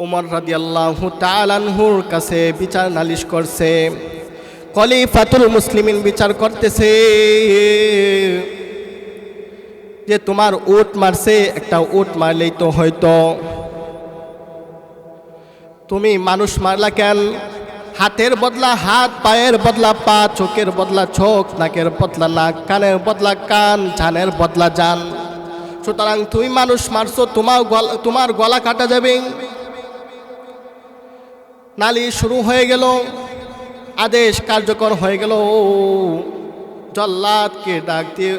উমর রাদিয়াল্লাহু তাআলা আনহুর কাছে বিচার নালিশ করছে। খলিফাতুল মুসলিমিন বিচার করতেছে যে তোমার উট মারছে, একটা উট মারলেই তো হয়তো, তুমি মানুষ মারলা কেন? হাতের বদলা হাত, পায়ের বদলা পা, চোখের বদলা চোখ, নাকের বদলা নাক, কানের বদলা কান, জানের বদলা জান। সুতরাং তুমি মানুষ মারছো, তোমার গলা কাটা যাবে। নালি শুরু হয়ে গেল, আদেশ কার্যকর হয়ে গেল। জল্লাদকে ডাক দিয়ে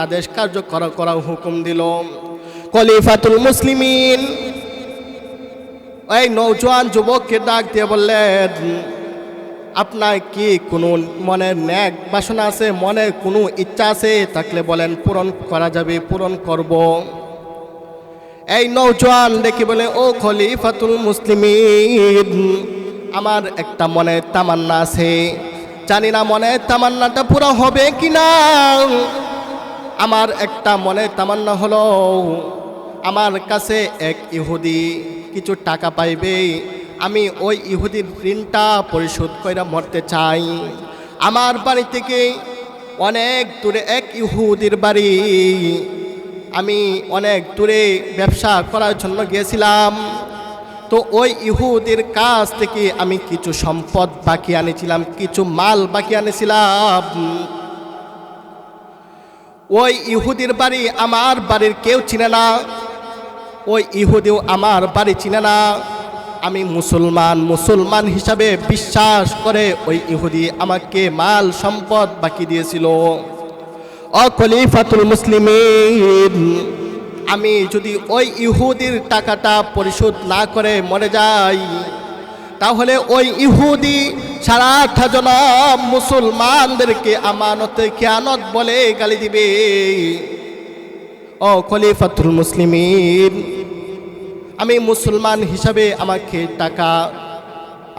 আদেশ কার্যকর করার হুকুম দিল। খলিফাতুল মুসলিমিন এই নৌজওয়ান যুবককে ডাক দিয়ে বললেন, আপনার কি কোনো মনের ন্যাক বাসনা আছে, মনের কোনো ইচ্ছা আছে? থাকলে বলেন, পূরণ করা যাবে, পূরণ করব। এই নৌজওয়ান দেখি বলে, ও খলিফাতুল মুসলিমিন, আমার একটা মনের তামান্না আছে, জানি না মনের তামান্নাটা পুরো হবে কিনা। আমার একটা মনের তামান্না হলো, আমার কাছে এক ইহুদি কিছু টাকা পাইবে, আমি ওই ইহুদির ঋণটা পরিশোধ করে মরতে চাই। আমার বাড়ি থেকে অনেক দূরে এক ইহুদির বাড়ি, আমি অনেক দূরে ব্যবসা করার জন্য গিয়েছিলাম। তো ওই ইহুদির কাছ থেকে আমি কিছু সম্পদ বাকি আনেছিলাম, কিছু মাল বাকি আনেছিলাম। ওই ইহুদির বাড়ি আমার বাড়ির কেউ চিনে না, ওই ইহুদিও আমার বাড়ি চিনে না। আমি মুসলমান হিসাবে বিশ্বাস করে ওই ইহুদি আমাকে মাল সম্পদ বাকি দিয়েছিল। ও খলিফাতুল মুসলিমিন, আমি যদি ওই ইহুদির টাকাটা পরিশোধ না করে মরে যাই, তাহলে ওই ইহুদি সারাটা জনম মুসলমানদেরকে আমানতে খেয়ানত বলে গালি দিবে। ও খলিফাতুল মুসলিমিন, আমি মুসলমান হিসাবে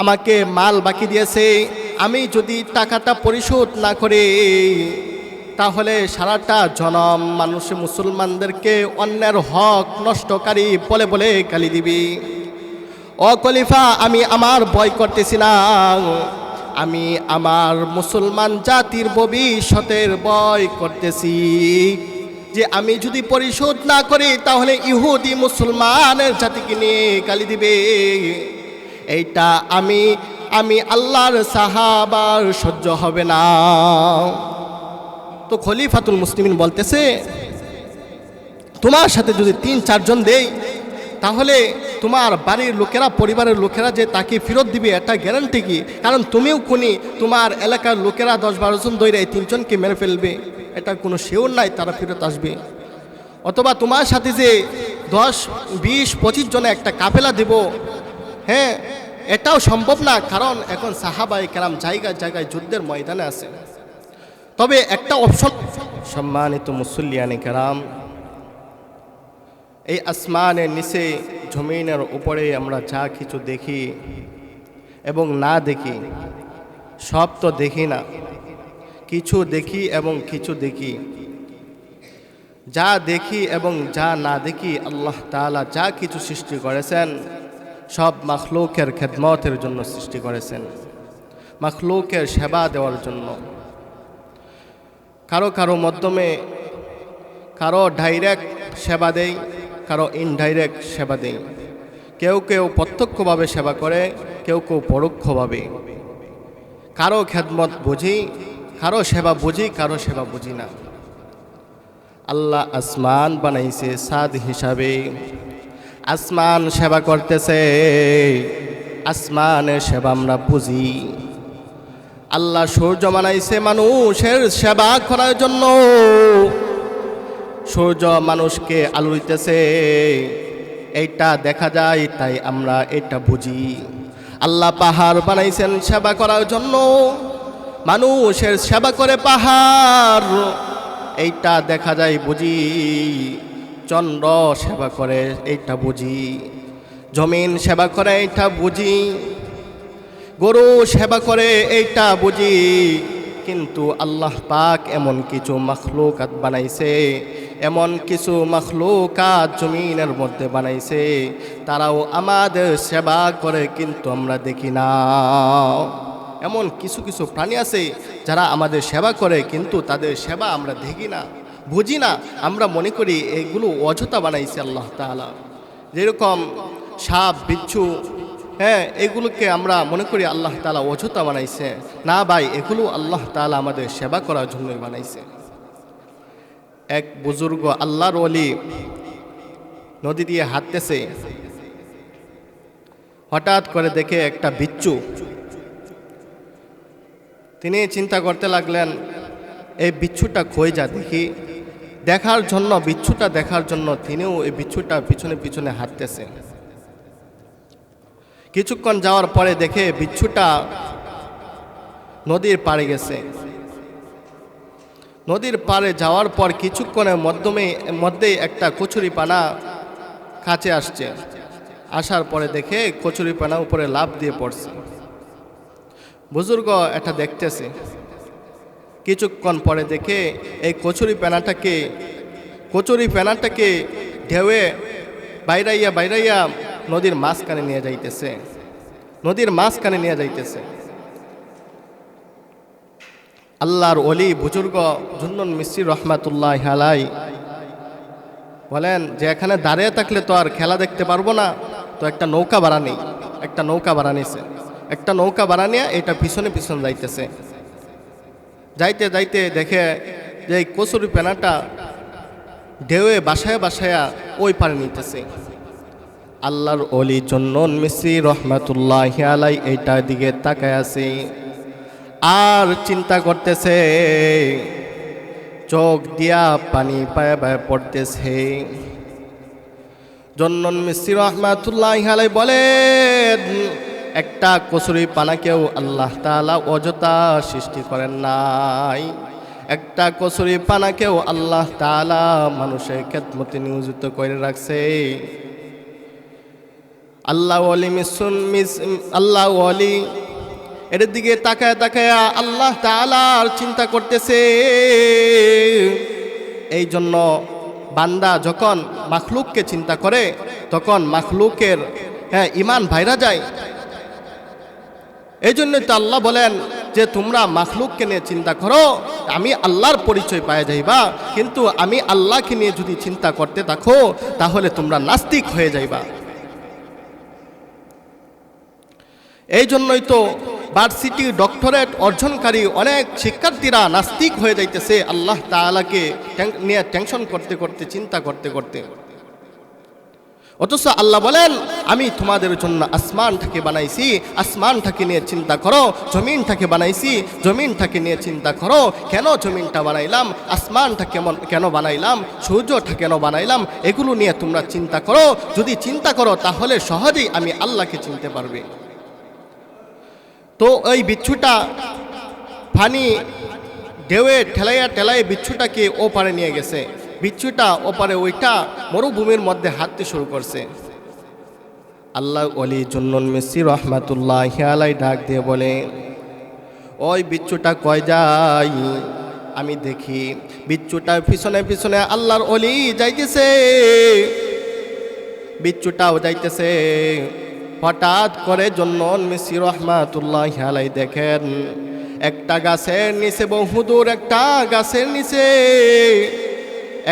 আমাকে মাল বাকি দিয়েছে, আমি যদি টাকাটা পরিশোধ না করে, তাহলে সারাটা জনম মানুষ মুসলমানদেরকে অন্যের হক নষ্টকারী বলে বলে গালি দিবি। ও খলিফা, আমি আমার ভয় করতেছি না, আমি আমার মুসলমান জাতির ভবিষ্যতের ভয় করতেছি, যে আমি যদি পরিশোধ না করি তাহলে ইহুদি মুসলমানের জাতিকে নিয়ে গালি দিবে। এইটা আমি আল্লাহর সাহাবার সহ্য হবে না। তো খলিফাতুল মুসলিমিন বলতেছে, তোমার সাথে যদি 3-4 জন দেই, তাহলে তোমার বাড়ির লোকেরা, পরিবারের লোকেরা যে তাকে ফেরত দিবে, এটা গ্যারান্টি কি? কারণ তুমিও খুনি, তোমার এলাকার লোকেরা 10-12 জন ধরে এই 3 জনকে মেরে ফেলবে, এটা কোনো শিওর নাই তারা ফেরত আসবে। অথবা তোমার সাথে যে 10-20-25 জনে একটা কাফেলা দেব, হ্যাঁ, এটাও সম্ভব না, কারণ এখন সাহাবায়ে কেরাম জায়গায় জায়গায় যুদ্ধের ময়দানে আছে। তবে একটা অপশন। সম্মানিত মুসল্লিয়ানে কেরাম, এই আসমানের নিচে, জমিনের উপরে আমরা যা কিছু দেখি এবং না দেখি, সব তো দেখি না, কিছু দেখি এবং কিছু দেখি। যা দেখি এবং যা না দেখি, আল্লাহ তাআলা যা কিছু সৃষ্টি করেছেন সব মাখলুকের খেদমতের জন্য সৃষ্টি করেছেন, মাখলুকের সেবা দেওয়ার জন্য। কারো কারো মাধ্যমে, কারো ডাইরেক্ট সেবা দেয়, কারো ইনডাইরেক্ট সেবা দেয়। কেউ কেউ প্রত্যক্ষভাবে সেবা করে, কেউ কেউ পরোক্ষভাবে। কারো খেদমত বুঝি, কারো সেবা বুঝি, কারো সেবা বুঝি না। আল্লাহ আসমান বানাইছে সাদ হিসাবে, আসমান সেবা করতেছে, আসমানের সেবা আমরা বুঝি। আল্লাহ সূর্য বানাইছে মানুষের সেবা করার জন্য, সূর্য মানুষকে আলো দিতেছে, এইটা দেখা যায়, তাই আমরা এটা বুঝি। আল্লাহ পাহাড় বানাইছেন সেবা করার জন্য, মানুষের সেবা করে পাহাড়, এইটা দেখা যায় বুঝি। চন্দ্র সেবা করে, এইটা বুঝি। জমিন সেবা করে, এইটা বুঝি। গরু সেবা করে, এইটা বুঝি। কিন্তু আল্লাহ পাক এমন কিছু মাখলুকাত বানাইছে, এমন কিছু মাখলুকাত জমিনের মধ্যে বানাইছে, তারাও আমাদের সেবা করে কিন্তু আমরা দেখি না। এমন কিছু কিছু প্রাণী আছে যারা আমাদের সেবা করে, কিন্তু তাদের সেবা আমরা দেখি না, বুঝি না। আমরা মনে করি এগুলো অযথা বানাইছে আল্লাহ তাআলা। যেরকম সাপ বিচ্ছু, এগুলোকে আমরা মনে করি আল্লাহ তাআলা অযথা বানাইছে। না ভাই, এগুলো আল্লাহ তাআলা আমাদের সেবা করার জন্যই বানাইছে। এক বুজুর্গ আল্লাহর ওলি নদী দিয়ে হাঁটতেছে, হঠাৎ করে দেখে একটা বিচ্ছু। তিনি চিন্তা করতে লাগলেন, এই বিচ্ছুটা কই যা দেখি। দেখার জন্য, বিচ্ছুটা দেখার জন্য তিনিও এই বিচ্ছুটা পিছনে পিছনে হাঁটতেছে। কিছুক্ষণ যাওয়ার পরে দেখে বিচ্ছুটা নদীর পাড়ে গেছে। নদীর পাড়ে যাওয়ার পর কিছুক্ষণের মধ্যেই একটা কচুরিপানা কাছে আসছে। আসার পরে দেখে কচুরিপানা উপরে লাফ দিয়ে পড়ছে। বুজুর্গ এটা দেখতেছে। কিছুক্ষণ পরে দেখে এই কচুরিপানাটাকে ঢেউয়ে বাইরাইয়া নদীর মাঝখানে নিয়ে যাইতেছে। আল্লাহর ওলি বুজুর্গ জুন্নুন মিসরি রহমাতুল্লাহি আলাইহি বলেন যে এখানে দাঁড়িয়ে থাকলে তো আর খেলা দেখতে পারবো না, তো একটা নৌকা বানানিছে। একটা নৌকা বানানিয়া এটা পিছনে পিছনে যাইতেছে। যাইতে যাইতে দেখে যে এই কচুরিপানাটা ঢেউয়ে বাসায়া ওই পারে নিতেছে। আল্লাহর ওলি জুন্নুন মিসরি রহমাতুল্লাহি আলাইহি এইটার দিকে তাকায় আছে আর চিন্তা করতেছে, চোখ দিয়া পানি পায়ে পায়ে পড়তেছে। জুন্নুন মিসরি রহমাতুল্লাহি আলাইহি বলেন, একটা কচুরিপানাকেও আল্লাহ তাআলা অযথা সৃষ্টি করেন নাই। একটা কচুরিপানাকেও আল্লাহ তাআলা মানুষের খেদমতে নিয়োজিত করে রাখছে। আল্লাহ ওলি এর দিকে তাকায় আল্লাহ তাআলার চিন্তা করতেছে। এই জন্য বান্দা যখন মাখলুককে চিন্তা করে তখন মাখলুকের ঈমান ভাইরা যায়। এই জন্যই তো আল্লাহ বলেন যে তোমরা মাখলুককে নিয়ে চিন্তা করো, আমি আল্লাহর পরিচয় পাওয়া যাইবা। কিন্তু আমি আল্লাহকে নিয়ে যদি চিন্তা করতে থাকো তাহলে তোমরা নাস্তিক হয়ে যাইবা। এই জন্যই তো ভার্সিটি ডক্টরেট অর্জনকারী অনেক শিক্ষার্থীরা নাস্তিক হয়ে যাইতেছে আল্লাহ তাআলাকে নিয়ে টেনশন করতে করতে, চিন্তা করতে করতে। অথচ আল্লাহ বলেন, আমি তোমাদের জন্য আসমানটাকে বানাইছি, আসমানটাকে নিয়ে চিন্তা করো। জমিনটাকে বানাইছি, জমিনটাকে নিয়ে চিন্তা করো। কেন জমিনটা বানাইলাম, আসমানটা কেন বানাইলাম, সূর্যটা কেন বানাইলাম, এগুলো নিয়ে তোমরা চিন্তা করো। যদি চিন্তা করো তাহলে সহজেই আমি আল্লাহকে চিনতে পারবে। তো ওই বিচ্ছুটা পানি ঢেউয়ে ঠেলাইয়া বিচ্ছুটাকে ওপারে নিয়ে গেছে। বিচ্ছুটা ওপারে ওইটা মরুভূমির মধ্যে হাঁটতে শুরু করছে। আল্লাহ ওলি জুন্নুন মিসরি রহমাতুল্লাহি আলাইহি ডাক দিয়ে বলে, ওই বিচ্ছুটা কয় যাই আমি দেখি। বিচ্ছুটার পিছনে পিছনে আল্লাহর ওলি যাইতেছে, বিচ্ছুটাও যাইতেছে। হঠাৎ করে জুন্নুন মিসরি রহমাতুল্লাহি আলাইহি দেখেন একটা গাছের নিচে, বহুদূর একটা গাছের নিচে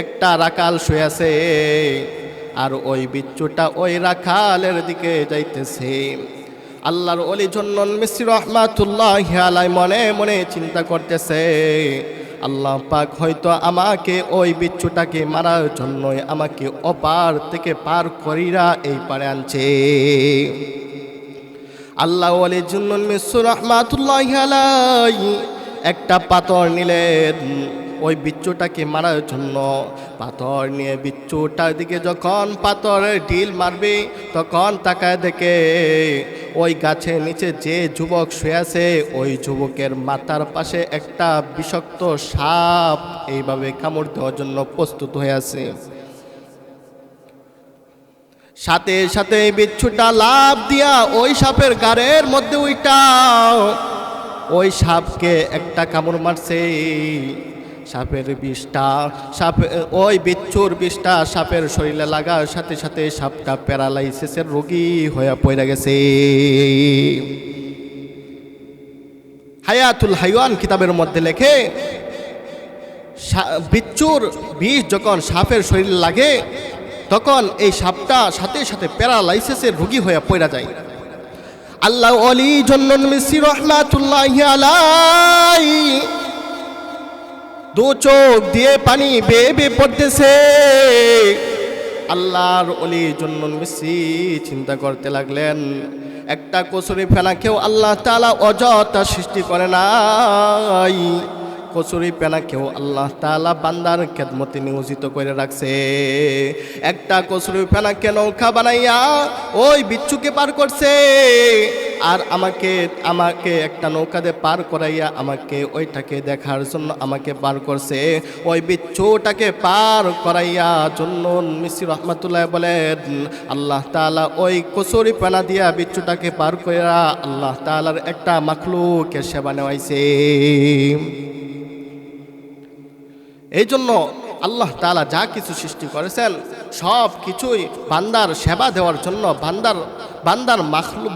একটা রাখাল শুয়ে আছে। আর ওই বিচ্ছুটা ওই রাখালের দিকে যাইতেছে। আল্লাহর ওলি জুন্নুন মিসরি রহমাতুল্লাহি আলাইহি মনে মনে চিন্তা করতেছে, আল্লাহ পাক হয়তো আমাকে ওই বিচ্ছুটাকে মারার জন্যই আমাকে ওপার থেকে পার করিরা এই পারে আনছে। আল্লাহ ওলি জুন্নুন মিসরি রহমাতুল্লাহি আলাইহি একটা পাথর নিলেন ওই বিচ্ছুটাকে মারার জন্য। পাথর নিয়ে বিচ্ছুটার দিকে যখন পাথরের ঢিল মারবে তখন তাকায় দেখে ওই গাছের নিচে যে যুবক শুয়ে আছে ওই যুবকের মাথার পাশে একটা বিষাক্ত সাপ এইভাবে কামড় দেওয়ার জন্য প্রস্তুত হয়ে আছে। সাথে সাথে বিচ্ছুটা লাফ দিয়া ওই সাপের গাড়ের মধ্যে ওই সাপকে একটা কামড় মারছে। সাপের বিষটা ওই বিচ্ছুর বিষটা সাপের শরীরে লাগার সাথে সাথে সাপটা প্যারালাইসিসের রোগী হয়ে পড়ে গেছে। হায়াতুল হাইওয়ান কিতাবের মধ্যে লেখে বিচ্ছুর বিষ যখন সাপের শরীরে লাগে তখন এই সাপটা সাথে সাথে প্যারালাইসিসের রোগী হয়ে পড়ে যায়। আল্লাহ ওলি জন্নুল মিসরি রাহমাতুল্লাহি আলাইহি দু চোখ দিয়ে পানি বেয়ে বেয়ে পড়তেছে। আল্লাহর ওলি জন্নুল মিসরি চিন্তা করতে লাগলেন, একটা কচুরি ফেনাকেও আল্লাহ তাআলা অযথা সৃষ্টি করে নাই, কচুরি পেনাকেও আল্লাহ তাআলা বান্দার খেদমতে নিয়োজিত করে রাখছে। একটা কচুরি পেনাকে নৌকা বানাইয়া ওই বিচ্ছুকে পার করছে, আর আমাকে একটা নৌকাতে পার করাইয়া আমাকে ওইটাকে দেখার জন্য আমাকে পার করছে। ওই বিচ্ছুটাকে পার করাইয়া জন্য মিসরি রহমাতুল্লাহ বলেন আল্লাহ তাআলা ওই কচুরি পেনা দিয়া বিচ্ছুটাকে পার কইরা আল্লাহ তাআলার একটা মাখলুকের সেবা নেওয়াইছে। এই জন্য আল্লাহ তাআলা যা কিছু সৃষ্টি করেছেন সব কিছুই বান্দার সেবা দেওয়ার জন্য,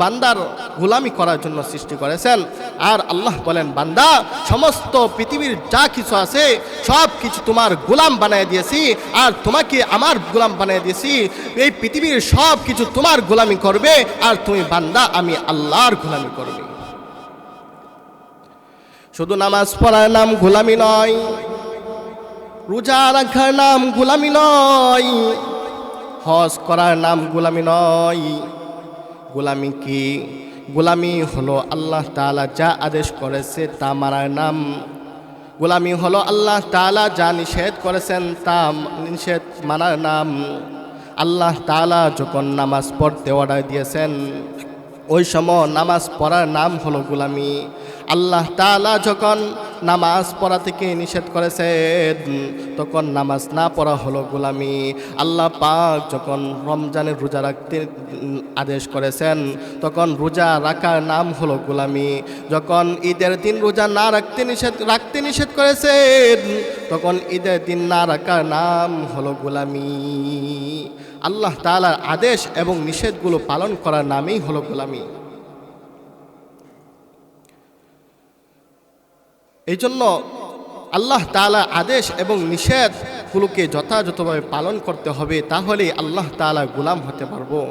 বান্দার গোলামি করার জন্য সৃষ্টি করেছেন। আর আল্লাহ বলেন, বান্দা সমস্ত পৃথিবীর যা কিছু আছে সব কিছু তোমার গোলাম বানিয়ে দিয়েছি, আর তোমাকে আমার গোলাম বানিয়ে দিয়েছি। এই পৃথিবীর সব কিছু তোমার গোলামি করবে, আর তুমি বান্দা আমি আল্লাহর গোলামি করবে। শুধু নামাজ পড়ার নাম গোলামি নয়, রোজা রাখার নাম গোলামি নয়, হজ করার নাম গোলামি নয়। গোলামি কি? গোলামি হলো আল্লাহ তাআলা যা আদেশ করেছে তা মানার নাম। গোলামি হলো আল্লাহ তাআলা যা নিষেধ করেছেন তা নিষেধ মানার নাম। আল্লাহ তাআলা যখন নামাজ পড়তে অর্ডার দিয়েছেন ওই সময় নামাজ পড়ার নাম হলো গোলামি। আল্লাহ তাআলা যখন নামাজ পড়া থেকে নিষেধ করেছেন তখন নামাজ না পড়া হলো গোলামি। আল্লাহ পাক যখন রমজানের রোজা রাখতে আদেশ করেছেন তখন রোজা রাখার নাম হলো গোলামি। যখন ঈদের দিন রোজা না রাখতে নিষেধ করেছেন তখন ঈদের দিন না রাখার নাম হলো গোলামি। আল্লাহ তাআলার আদেশ এবং নিষেধগুলো পালন করার নামই হলো গোলামি। এই জন্য আল্লাহ তাআলা আদেশ এবং নিষেধগুলোকে যথাযথভাবে পালন করতে হবে, তাহলে আল্লাহ তাআলা গোলাম হতে পারবো।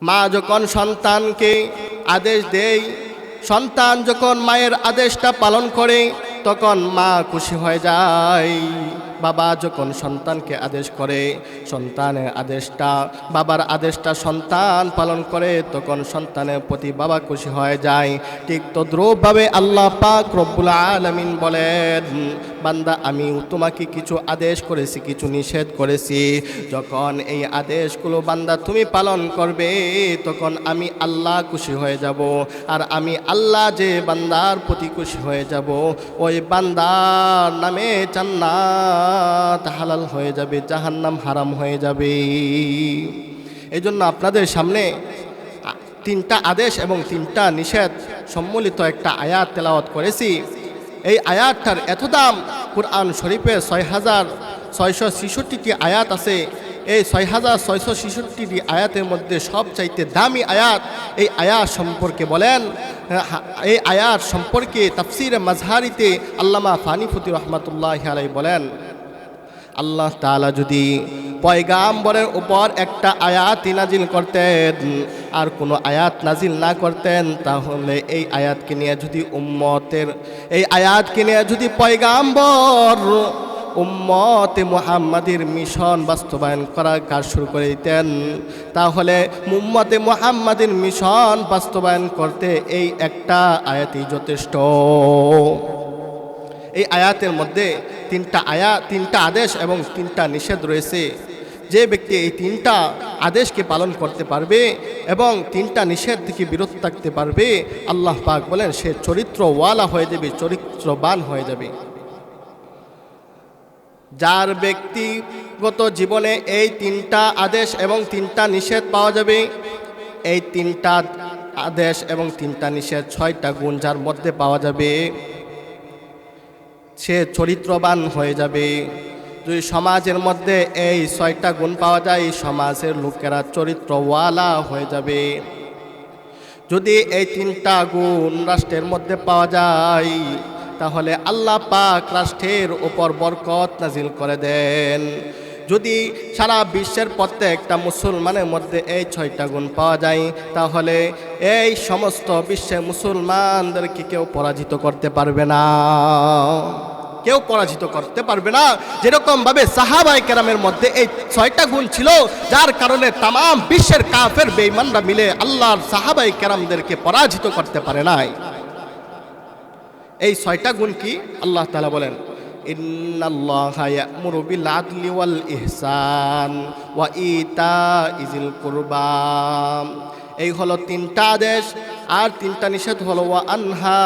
মা যখন সন্তানকে আদেশ দেয়, সন্তান যখন মায়ের আদেশটা পালন করে তখন মা খুশি হয়ে যায়। বাবা যখন সন্তানকে আদেশ করে, সন্তানের আদেশটা বাবার আদেশটা সন্তান পালন করে তখন সন্তানের প্রতি বাবা খুশি হয়ে যায়। ঠিক তদ্রূপভাবে আল্লাহ পাক রব্বুল আলামিন বলেন, বান্দা আমি তোমাকে কিছু আদেশ করেছি, কিছু নিষেধ করেছি। যখন এই আদেশগুলো বান্দা তুমি পালন করবে তখন আমি আল্লাহ খুশি হয়ে যাব। আর আমি আল্লাহ যে বান্দার প্রতি খুশি হয়ে যাব ওই বান্দার নামে জান্নাত হালাল হয়ে যাবে, জাহান্নাম হারাম হয়ে যাবে। এই জন্য আপনাদের সামনে 3টা আদেশ এবং 3টা নিষেধ সম্মিলিত একটা আয়াত তেলাওয়াত করেছি। এই আয়াতটার এত দাম, কুরআন শরীফে 6666টি আয়াত আছে। এই 6666টি আয়াতের মধ্যে সবচাইতে দামি আয়াত এই আয়াত সম্পর্কে বলেন। এই আয়াত সম্পর্কে তাফসিরে মাজহারিতে আল্লামা ফানিফুতি রহমাতুল্লাহি আলাইহি বলেন, আল্লাহ তাআলা যদি পয়গাম্বরের উপর একটা আয়াত নাজিল করতেন আর কোনো আয়াত নাজিল না করতেন, তাহলে এই আয়াতকে নিয়ে যদি পয়গাম্বর উম্মতে মুহাম্মাদের মিশন বাস্তবায়ন করার কাজ শুরু করে দিতেন, তাহলে উম্মতে মুহাম্মাদের মিশন বাস্তবায়ন করতে এই একটা আয়াতই যথেষ্ট। এই আয়াতের মধ্যে 3টা আদেশ এবং 3টা নিষেধ রয়েছে। যে ব্যক্তি এই 3টা আদেশকে পালন করতে পারবে এবং 3টা নিষেধ থেকে বিরত থাকতে পারবে, আল্লাহ পাক বলেন সে চরিত্রওয়ালা হয়ে যাবে, চরিত্রবান হয়ে যাবে। যার ব্যক্তিগত জীবনে এই 3টা আদেশ এবং 3টা নিষেধ পাওয়া যাবে, এই 3টা আদেশ এবং 3টা নিষেধ 6টা গুণ যার মধ্যে পাওয়া যাবে, সে চরিত্রবান হয়ে যাবে। যদি সমাজের মধ্যে এই 6টা গুণ পাওয়া যায়, সমাজের লোকেরা চরিত্রওয়ালা হয়ে যাবে। যদি এই 3টা গুণ রাষ্ট্রের মধ্যে পাওয়া যায়, তাহলে আল্লাহ পাক রাষ্ট্রের উপর বরকত নাজিল করে দেন। যদি সারা বিশ্বের প্রত্যেকটা মুসলমানের মধ্যে এই 6টা গুণ পাওয়া যায়, তাহলে এই সমস্ত বিশ্বের মুসলমানদেরকে কেউ পরাজিত করতে পারবে না, কেউ পরাজিত করতে পারবে না। যেরকমভাবে সাহাবায়ে কেরামের মধ্যে এই 6টা গুণ ছিল, যার কারণে তাম বিশ্বের কাফের বেঈমানরা মিলে আল্লাহর সাহাবায়ে কেরামদেরকে পরাজিত করতে পারে নাই। এই 6টা গুণ কি? আল্লাহ তাআলা বলেন, ইন্নাল্লাহা ইয়া'মুরু বিল আদলি ওয়াল ইহসান ওয়া ইতাইজিল কুরবা। এই হলো 3টা আদেশ, আর 3টা নিষেধ হলো ওয়া আনহা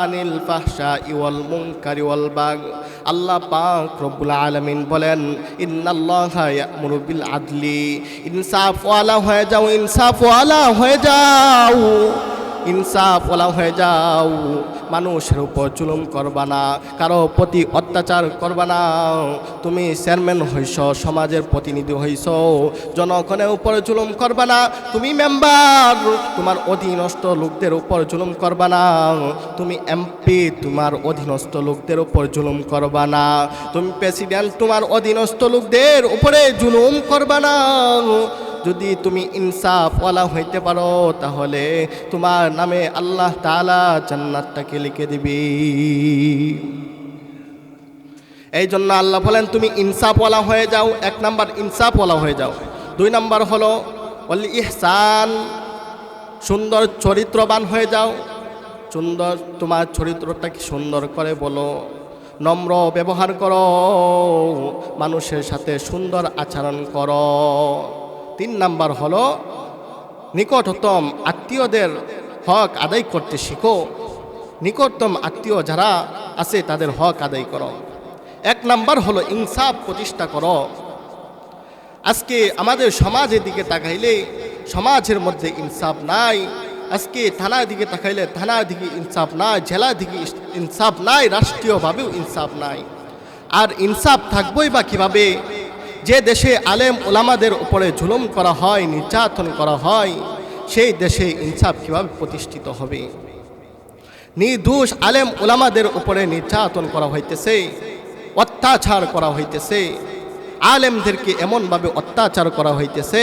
আনিল ফাহশাই ওয়াল মুনকারি ওয়াল বাগি। আল্লাহ পাক রব্বুল আলামিন বলেন, ইন্নাল্লাহা ইয়া'মুরু বিল আদলি, ইনসাফ ওয়ালা হয়ে যাও, ইনসাফ ওয়ালা হয়ে যাও, ইনসাফ ওয়ালা হয়ে যাও। মানুষের উপর জুলুম করবা না, কারো প্রতি অত্যাচার করবা না। তুমি চেয়ারম্যান হইছ, সমাজের প্রতিনিধি হইছ, জনগণের উপর জুলুম করবা না। তুমি মেম্বার, তোমার অধীনস্থ লোকদের উপর জুলুম করবা না। তুমি এমপি, তোমার অধীনস্থ লোকদের উপর জুলুম করবা না। তুমি প্রেসিডেন্ট, তোমার অধীনস্থ লোকদের উপরে জুলুম করবা না। যদি তুমি ইনসাফওয়ালা হইতে পারো, তাহলে তোমার নামে আল্লাহ তাআলা জান্নাতটাকে লিখে দিবি। এই জন্য আল্লাহ বলেন, তুমি ইনসাফওয়ালা হয়ে যাও। 1 নাম্বার ইনসাফওয়ালা হয়ে যাও। 2 নাম্বার হলো ওয়াল ইহসান, সুন্দর চরিত্রবান হয়ে যাও। সুন্দর, তোমার চরিত্রটাকে সুন্দর করে বলো, নম্র ব্যবহার করো, মানুষের সাথে সুন্দর আচরণ করো। 3 নাম্বার হলো নিকটতম আত্মীয়দের হক আদায় করতে শিখো। নিকটতম আত্মীয় যারা আছে তাদের হক আদায় করো। 1 নাম্বার হলো ইনসাফ প্রতিষ্ঠা করো। আজকে আমাদের সমাজের দিকে তাকাইলে সমাজের মধ্যে ইনসাফ নাই। আজকে থানার দিকে তাকাইলে থানার দিকে ইনসাফ নাই, জেলার দিকে ইনসাফ নাই, রাষ্ট্রীয়ভাবেও ইনসাফ নাই। আর ইনসাফ থাকবই বা কীভাবে? যে দেশে আলেম ওলামাদের উপরে জুলুম করা হয়, নির্যাতন করা হয়, সেই দেশে ইনসাফ কীভাবে প্রতিষ্ঠিত হবে? নির্দোষ আলেম ওলামাদের উপরে নির্যাতন করা হইতেছে, অত্যাচার করা হইতেছে, আলেমদেরকে এমনভাবে অত্যাচার করা হইতেছে,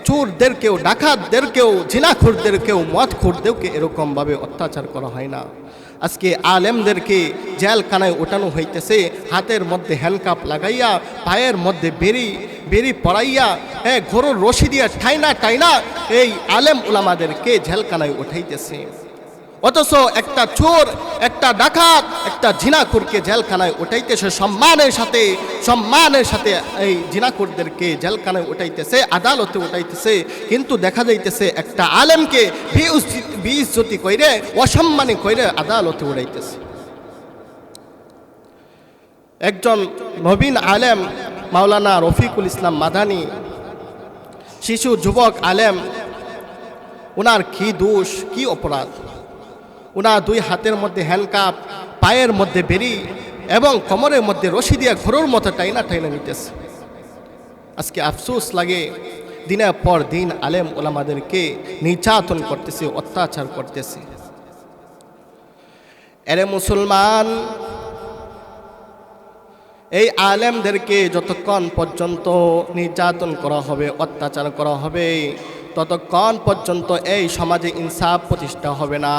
চোরদেরকেও, ডাকাতদেরকেও, জিনাখোরদেরকেও, মদখোরদেরকে এরকমভাবে অত্যাচার করা হয় না। আজকে আলেমদেরকে জেলখানায় ওঠানো হইতেছে, হাতের মধ্যে হ্যান্ডকাপ লাগাইয়া, পায়ের মধ্যে বেরি পরাইয়া, ঘোড়ার রশি দিয়া টাইনা এই আলেম উলামাদেরকে জেলখানায় উঠাইতেছে। অথচ একটা চোর, একটা ডাকাত, একটা জিনাখোরকে জেলখানায় উঠাইতেছে সম্মানের সাথে এই জিনাখোরদেরকে জেলখানায় উঠাইতেছে, আদালতে উঠাইতেছে। কিন্তু দেখা যাইতেছে একটা আলেমকে বেইজ্জতি কইরে, অসম্মানী কইরে আদালতে উঠাইতেছে। একজন নবীন আলেম মাওলানা রফিকুল ইসলাম মাদানী, শিশু যুবক আলেম, ওনার কি দোষ, কি অপরাধ? ওনার 2 হাতের মধ্যে হ্যান্ডকাপ, পায়ের মধ্যে বেরি এবং কোমরের মধ্যে রশি দিয়ে ঘোড়ার মতো টাইনা নিতেছে। আজকে আফসোস লাগে, দিনের পর দিন আলেম ওলামাদেরকে নির্যাতন করতেছে, অত্যাচার করতেছে। এরে মুসলমান, এই আলেমদেরকে যতক্ষণ পর্যন্ত নির্যাতন করা হবে, অত্যাচার করা হবে, ততক্ষণ পর্যন্ত এই সমাজে ইনসাফ প্রতিষ্ঠা হবে না।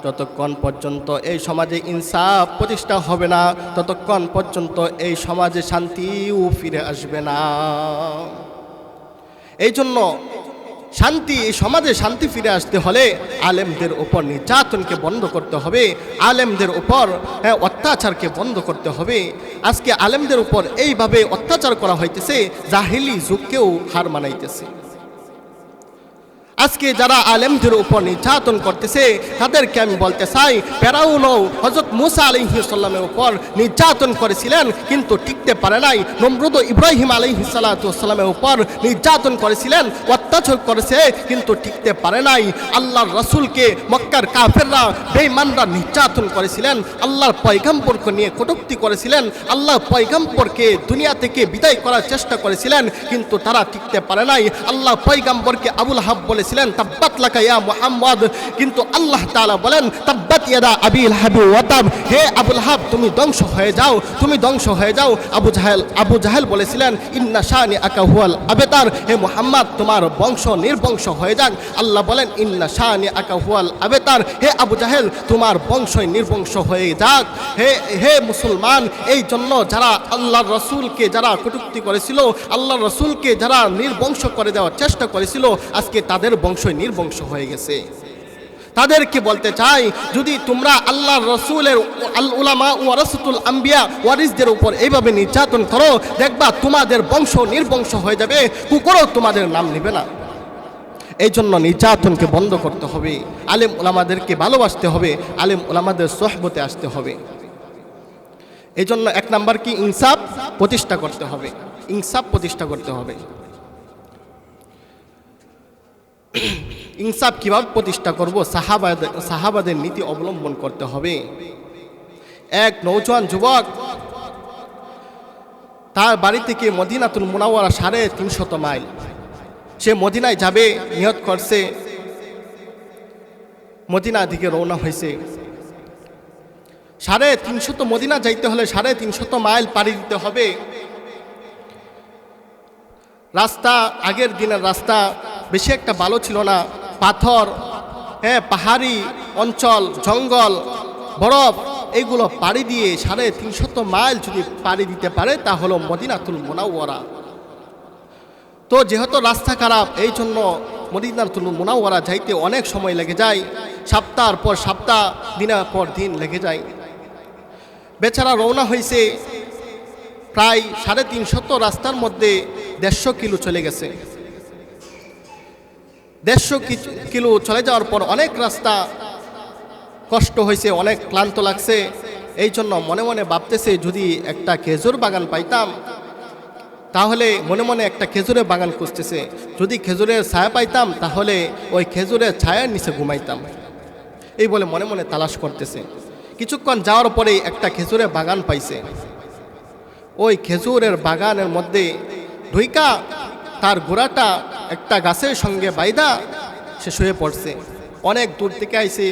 যতক্ষণ পর্যন্ত এই সমাজে ইনসাফ প্রতিষ্ঠা হবে না, ততক্ষণ পর্যন্ত এই সমাজে শান্তিও ফিরে আসবে না। এই জন্য এই সমাজে শান্তি ফিরে আসতে হলে আলেমদের উপর নির্যাতনকে বন্ধ করতে হবে, আলেমদের উপর অত্যাচারকে বন্ধ করতে হবে। আজকে আলেমদের উপর এইভাবে অত্যাচার করা হইতেছে, জাহিলি যুগকেও হার মানাইতেছে। আজকে যারা আলেমদের উপর নির্যাতন করতেছে তাদেরকে আমি বলতে চাই, ফেরাউনও হযরত মুসা আলাইহিস সালামের উপর নির্যাতন করেছিলেন কিন্তু টিকতে পারে নাই। নমরুদ ইব্রাহিম আলাইহিস সালামের উপর নির্যাতন করেছিলেন, অত্যাচার করেছে কিন্তু টিকতে পারে নাই। আল্লাহর রাসূলকে মক্কার কাফেররা বেঈমানরা নির্যাতন করেছিলেন, আল্লাহর পয়গম্বরকে নিয়ে কটূক্তি করেছিলেন, আল্লাহর পয়গম্বরকে দুনিয়া থেকে বিদায় করার চেষ্টা করেছিলেন কিন্তু তারা টিকতে পারে নাই। আল্লাহ পয়গম্বরকে আবুল হাব বলেছিলেন তাব্বাত লাকা ইয়া মুহাম্মদ, কিন্তু আল্লাহ তাআলা বলেন তাব্বাত ইয়াদা আবি লাহাব ওয়া তাব, হে আবুল হাব তুমি ধ্বংস হয়ে যাও, তুমি ধ্বংস হয়ে যাও। আবু জাহেল বলেছিলেন ইন্না শানিআকা হুয়াল আবতার, হে মুহাম্মদ তোমার বংশ নির্বংশ হয়ে যাক। আল্লাহ বলেন ইন্না শানিআকা হুয়াল আবতার, হে আবু জাহেল তোমার বংশ নির্বংশ হয়ে যাক। হে মুসলমান, এই জন্য যারা আল্লাহর রাসূলকে যারা কটূক্তি করেছিল, আল্লাহর রাসূলকে যারা নির্বংশ করে দেওয়ার চেষ্টা করেছিল, আজকে তাদের বংশ নির্বংশ হয়ে গেছে। তাদেরকে বলতে চাই, যদি তোমরা আল্লাহর রাসূলের আল উলামা ওয়ারাসাতুল আম্বিয়া ওয়ারিসদের উপর এইভাবে নির্যাতন করো, দেখবা তোমাদের বংশ নির্বংশ হয়ে যাবে, কুকুরও তোমাদের নাম নেবে না। এই জন্য নির্যাতনকে বন্ধ করতে হবে, আলেম উলামাদেরকে ভালোবাসতে হবে, আলেম উলামাদের সোহবতে আসতে হবে। এই জন্য এক নাম্বার কি ইনসাফ প্রতিষ্ঠা করতে হবে, ইনসাফ প্রতিষ্ঠা করতে হবে। ইনসাফ কিভাবে প্রতিষ্ঠা করব? সাহাবাদের নীতি অবলম্বন করতে হবে। এক নওজোয়ান যুবক তার বাড়ি থেকে মদিনাতুল মুনাওয়ারা 350 মাইল, সে মদিনায় যাবে নিয়ত করছে, মদিনা দিকে রওনা হয়েছে। 350 মদিনা যাইতে হলে 350 মাইল পাড়ি দিতে হবে। রাস্তা আগের দিনের রাস্তা বেশি একটা ভালো ছিল না, পাথর, পাহাড়ি অঞ্চল, জঙ্গল, বরফ, এইগুলো পাড়ি দিয়ে 350 মাইল যদি পাড়ি দিতে পারে তা হলো মদিনাতুল মুনাওয়ারা। তো যেহেতু রাস্তা খারাপ, এই জন্য মদিনাতুল মুনাওয়ারা যাইতে অনেক সময় লেগে যায়, সপ্তাহের পর সপ্তাহ, দিনের পর দিন লেগে যায়। বেচারা রওনা হয়েছে, প্রায় 350 রাস্তার মধ্যে 150 কিলো চলে গেছে। 150 কিলো চলে যাওয়ার পর অনেক রাস্তা কষ্ট হয়েছে, অনেক ক্লান্ত লাগছে। এই জন্য মনে মনে ভাবতেছে যদি একটা খেজুর বাগান পাইতাম, তাহলে মনে মনে একটা খেজুরের বাগান খুঁজতেছে, যদি খেজুরের ছায়া পাইতাম তাহলে ওই খেজুরের ছায়ার নিচে ঘুমাইতাম, এই বলে মনে মনে তালাশ করতেছে। কিছুক্ষণ যাওয়ার পরেই একটা খেজুরের বাগান পাইছে। ওই খেজুরের বাগানের মধ্যে ঢুইকা তার গোড়াটা একটা গাছের সঙ্গে বাইদা সে শুয়ে পড়ছে। অনেক দূর থেকে আইছে,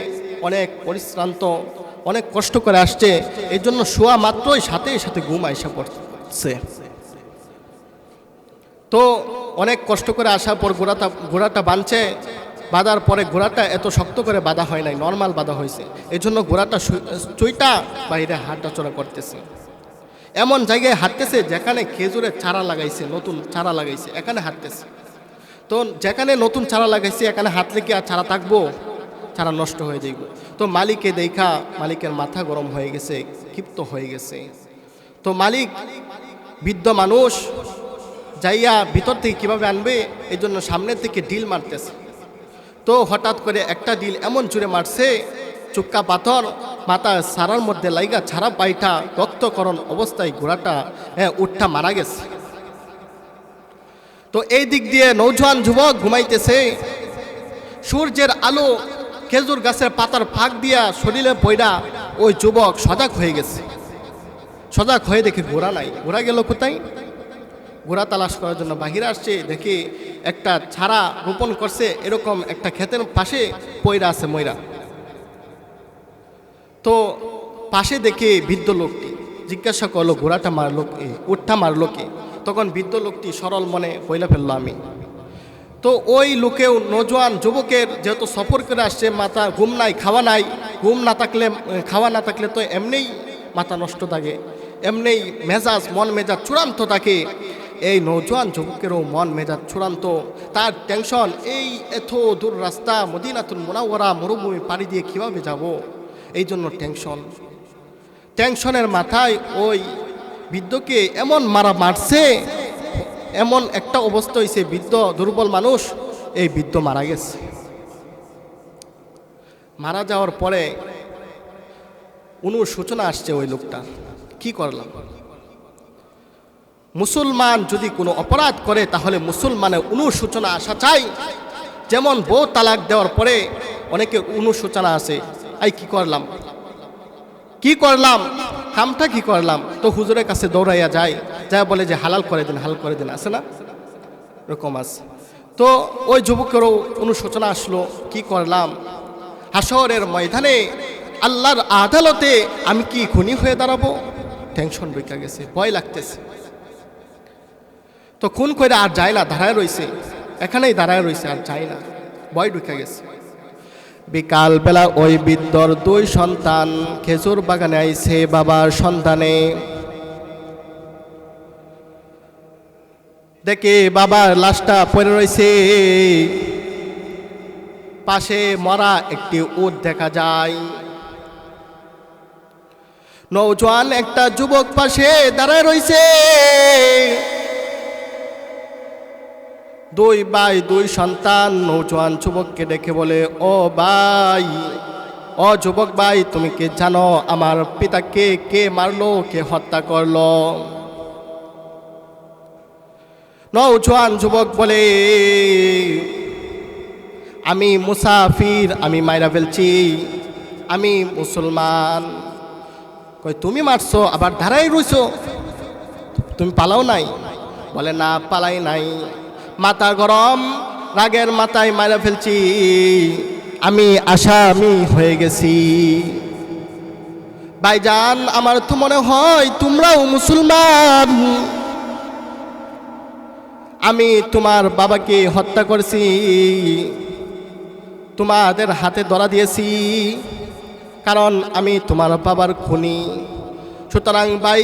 অনেক পরিশ্রান্ত, অনেক কষ্ট করে আসছে, এই জন্য শোয়া মাত্রই সাথে সাথে ঘুম আইসা পড়ছে। তো অনেক কষ্ট করে আসার পর গোড়াটা বাঁধছে, বাঁধার পরে গোড়াটা এত শক্ত করে বাঁধা হয় নাই, নর্মাল বাঁধা হয়েছে, এই জন্য গোড়াটা চুইটা বাইরে হাঁটাচলা করতেছে। এমন জায়গায় হাঁটতেছে যেখানে খেজুরের চারা লাগাইছে, নতুন চারা লাগাইছে, এখানে হাঁটতেছে। তো যেখানে নতুন চারা লাগাইছে এখানে হাঁটলে কি আর চারা থাকবো? চারা নষ্ট হয়ে যাইব। তো মালিকে দেখা মালিকের মাথা গরম হয়ে গেছে, ক্ষিপ্ত হয়ে গেছে। তো মালিক বৃদ্ধ মানুষ, যাইয়া ভিতর থেকে কীভাবে আনবে, এই জন্য সামনের থেকে ডিল মারতেছে। তো হঠাৎ করে একটা ডিল এমন জুড়ে মারছে, চুক্কা পাথর মাথা সারার মধ্যে লাইগা ছাড়া পাইটা রক্তকরণ অবস্থায় ঘোড়াটা উঠটা মারা গেছে। তো এই দিক দিয়ে নৌজওয়ান যুবক ঘুমাইতেছে, সূর্যের আলো খেজুর গাছের পাতার ফাঁক দিয়া শরীরে পয়রা ওই যুবক সজাগ হয়ে গেছে। সজাগ হয়ে দেখে ঘোড়া নাই, ঘোড়া গেল কোথায়? ঘোড়া তালাশ করার জন্য বাহিরে আসছে, দেখে একটা ছাড়া রোপণ করছে এরকম একটা ক্ষেতের পাশে পয়রা আছে ময়রা। তো পাশে দেখে বৃদ্ধ লোকটি জিজ্ঞাসা করলো ঘোড়াটা মারলো কে, উঠটা মারলো কে? তখন বৃদ্ধ লোকটি সরল মনে বইলা ফেললো আমি। তো ওই লোকেও নজওয়ান যুবকের যেহেতু সফর করে আসছে, মাথা ঘুম নাই, খাওয়া নাই, ঘুম না থাকলে খাওয়া না থাকলে তো এমনিই মাথা নষ্ট থাকে, এমনিই মেজাজ মন মেজাজ চূড়ান্ত থাকে। এই নওজোয়ান যুবকেরও মন মেজাজ চূড়ান্ত, তার টেনশন, এই এত দূর রাস্তা মদিনাতুল মুনাওয়ারা মরুভূমি পাড়ি দিয়ে কীভাবে যাব, এই জন্য টেনশনের মাথায় ওই বৃদ্ধকে এমন মারছে, এমন একটা অবস্থা হয়েছে, বৃদ্ধ দুর্বল মানুষ, এই বৃদ্ধ মারা গেছে। মারা যাওয়ার পরে অনুশোচনা আসছে ওই লোকটা, কি করলাম। মুসলমান যদি কোনো অপরাধ করে তাহলে মুসলমানের অনুশোচনা আসা চাই। যেমন বউ তালাক দেওয়ার পরে অনেকে অনুশোচনা আসে, এই কি করলাম, কি করলাম, কামটা কি করলাম। তো হুজুরের কাছে দৌড়াইয়া যায়, যা বলে যে হালাল করে দিন, হালাল করে দিন, আছে না, এরকম আছে। তো ওই যুবকেরও অনুশোচনা আসলো, কি করলাম, হাসরের ময়দানে আল্লাহর আদালতে আমি কি খুনি হয়ে দাঁড়াবো। টেনশন ঢুকে গেছে, ভয় লাগতেছে। তো খুন করে আর যায় না, দাঁড়ায় রয়েছে, এখানেই দাঁড়ায় রয়েছে, আর যায় না, ভয় ঢুকে গেছে। বিকালবেলা ওই বৃদ্ধর 2 সন্তান খেজুর বাগানে আইছে বাবার সন্ধানে। দেখে বাবার লাশটা পড়ে রয়েছে, পাশে মরা একটি উট দেখা যায়। নওজোয়ান একটা যুবক পাশে দাঁড়ায় রয়েছে। 2 ভাই 2 সন্তান নওজোয়ান যুবককে দেখে বলে, ও ভাই, ও যুবক ভাই, তুমি কি জানো আমার পিতাকে কে মারলো, কে হত্যা করলো। নওজোয়ান যুবক বলে, আমি মুসাফির, আমি মাইরা ফেলছি, আমি মুসলমান। কই তুমি মারছো, আবার দাঁড়াই রইছো, তুমি পালাও নাই। বলে না, পালাই নাই, মাথা গরম, রাগের মাথায় মারা ফেলছি, আমি আসামি হয়ে গেছি। ভাইজান, আমার তো মনে হয় তোমরাও মুসলমান। আমি তোমার বাবাকে হত্যা করেছি, তোমাদের হাতে ধরা দিয়েছি, কারণ আমি তোমার বাবার খুনি। সুতরাং ভাই,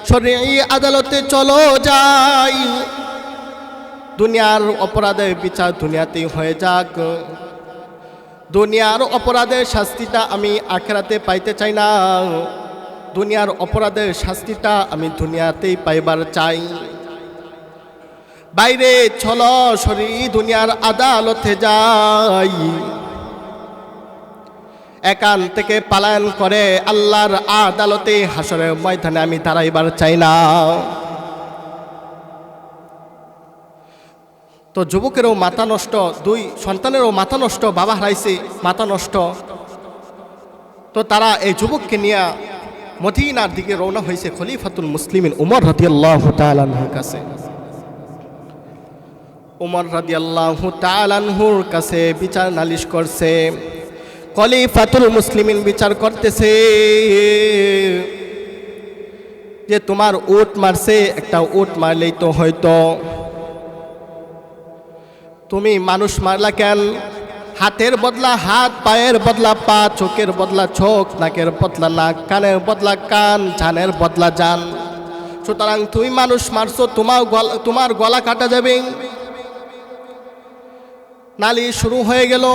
শরীয়ী আদালতে চলো যাই, দুনিয়ার অপরাধের বিচার দুনিয়াতেই হয়ে যাক। দুনিয়ার অপরাধের শাস্তিটা আমি আখিরাতে পাইতে চাই না, দুনিয়ার অপরাধের শাস্তিটা আমি দুনিয়াতেই পাইবার চাই। বাইরে চলো, শরীয়ী দুনিয়ার আদালতে যাই। এখান থেকে পালায়ন করে আল্লাহর আদালতে হাসরের ময়দানে আমি দাঁড়াইবার চাই না। তো যুবকেরও মাথা নষ্ট, 2 সন্তানেরও মাথা নষ্ট, বাবা হারাইছে, মাথা নষ্ট। তো তারা এই যুবককে নিয়ে মদিনার দিকে রওনা হয়েছে খলিফাতুল মুসলিমিন উমর রাদিয়াল্লাহু তাআলা আনহুর কাছে। উমর রাদিয়াল্লাহু তাআলা আনহুর কাছে বিচার নালিশ করছে। খলিফাতুল মুসলিমিন বিচার করতেছে যে তোমার উট মারছে, একটা উট মারলেই তো হয়তো, তুমি মানুষ মারলা কেন? হাতের বদলা হাত, পায়ের বদলা পা, চোখের বদলা চোখ, নাকের বদলা নাক, কানের বদলা কান, জানের বদলা জান। সুতরাং তুমি মানুষ মারছো, তোমার গলা কাটা যাবে। নালিশ শুরু হয়ে গেল,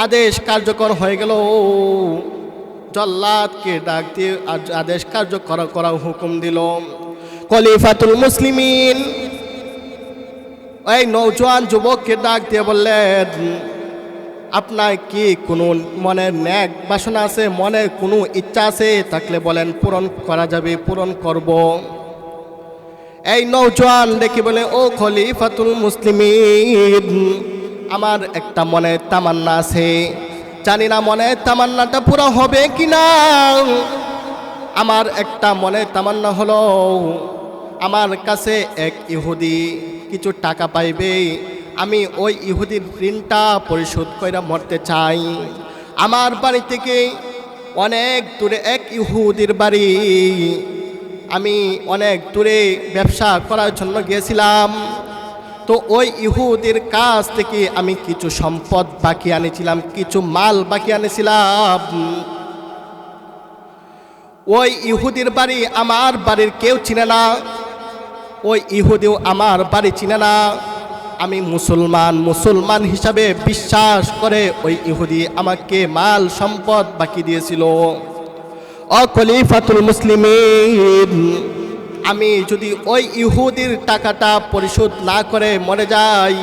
আদেশ কার্যকর হয়ে গেল। জল্লাদকে ডাক দিয়ে আদেশ কার্যকর করার হুকুম দিল। খলিফাতুল মুসলিমিন এই নওজোয়ান যুবককে ডাক দিয়ে বললেন, আপনার কি কোনো মনের ন্যাক বাসনা আছে, মনের কোনো ইচ্ছা আছে, থাকলে বলেন, পূরণ করা যাবে, পূরণ করব। এই নওজোয়ান দেখি বলে, ও খলিফাতুল মুসলিমিন, আমার একটা মনের তামান্না আছে, জানি না মনের তামান্নাটা পুরো হবে কিনা। আমার একটা মনের তামান্না হলো, আমার কাছে এক ইহুদি কিছু টাকা পাইবে, আমি ওই ইহুদির ঋণটা পরিশোধ করে মরতে চাই। আমার বাড়ি থেকে অনেক দূরে এক ইহুদির বাড়ি, আমি অনেক দূরে ব্যবসা করার জন্য গিয়েছিলাম। তো ওই ইহুদির কাছ থেকে আমি কিছু সম্পদ বাকি আনেছিলাম, কিছু মাল বাকি আনেছিলাম। ওই ইহুদির বাড়ি আমার বাড়ির কেউ চিনে না, ওই ইহুদিও আমার বাড়ি চিনে না। আমি মুসলমান হিসাবে বিশ্বাস করে ওই ইহুদি আমাকে মাল সম্পদ বাকি দিয়েছিল। ও খলিফাতুল মুসলিমিন, আমি যদি ওই ইহুদির টাকাটা পরিশোধ না করে মরে যাই,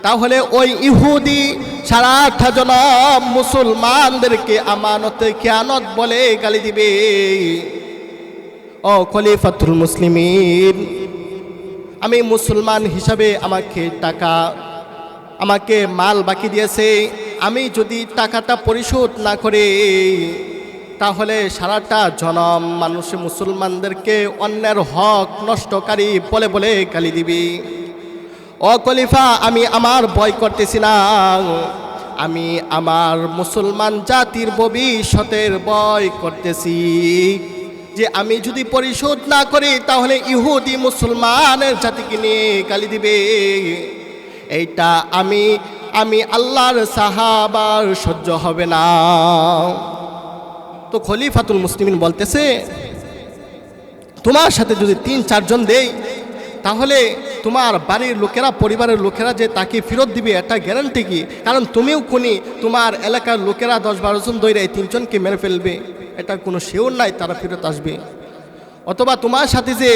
তাহলে ওই ইহুদি সারাটা জনম মুসলমানদেরকে আমানতে খেয়ানত বলে গালি দিবে। ও খলিফাতুল মুসলিমিন, আমি মুসলমান হিসাবে আমাকে টাকা, আমাকে মাল বাকি দিয়েছে, আমি যদি টাকাটা পরিশোধ না করে তাহলে সারাটা জনম মানুষ মুসলমানদেরকে অন্যের হক নষ্টকারী বলে বলে গালি দিবি। ও খলিফা, আমি আমার ভয় করতেছি না, আমি আমার মুসলমান জাতির ভবিষ্যতের ভয় করতেছি যে আমি যদি পরিশোধ না করি তাহলে ইহুদি মুসলমানের জাতিকে নিয়ে গালি দিবে। এইটা আমি আল্লাহর সাহাবার সহ্য হবে না। তো খলিফাতুল মুসলিমিন বলতেছে, তোমার সাথে যদি 3-4 জন দেই তাহলে তোমার বাড়ির লোকেরা, পরিবারের লোকেরা যে তাকে ফেরত দিবে এটা গ্যারান্টি কি? কারণ তুমিও খুনি, তোমার এলাকার লোকেরা 10-12 জন দইরে এই 3 জনকে মেরে ফেলবে, এটা কোনো শিওর নাই তারা ফেরত আসবে। অথবা তোমার সাথে যে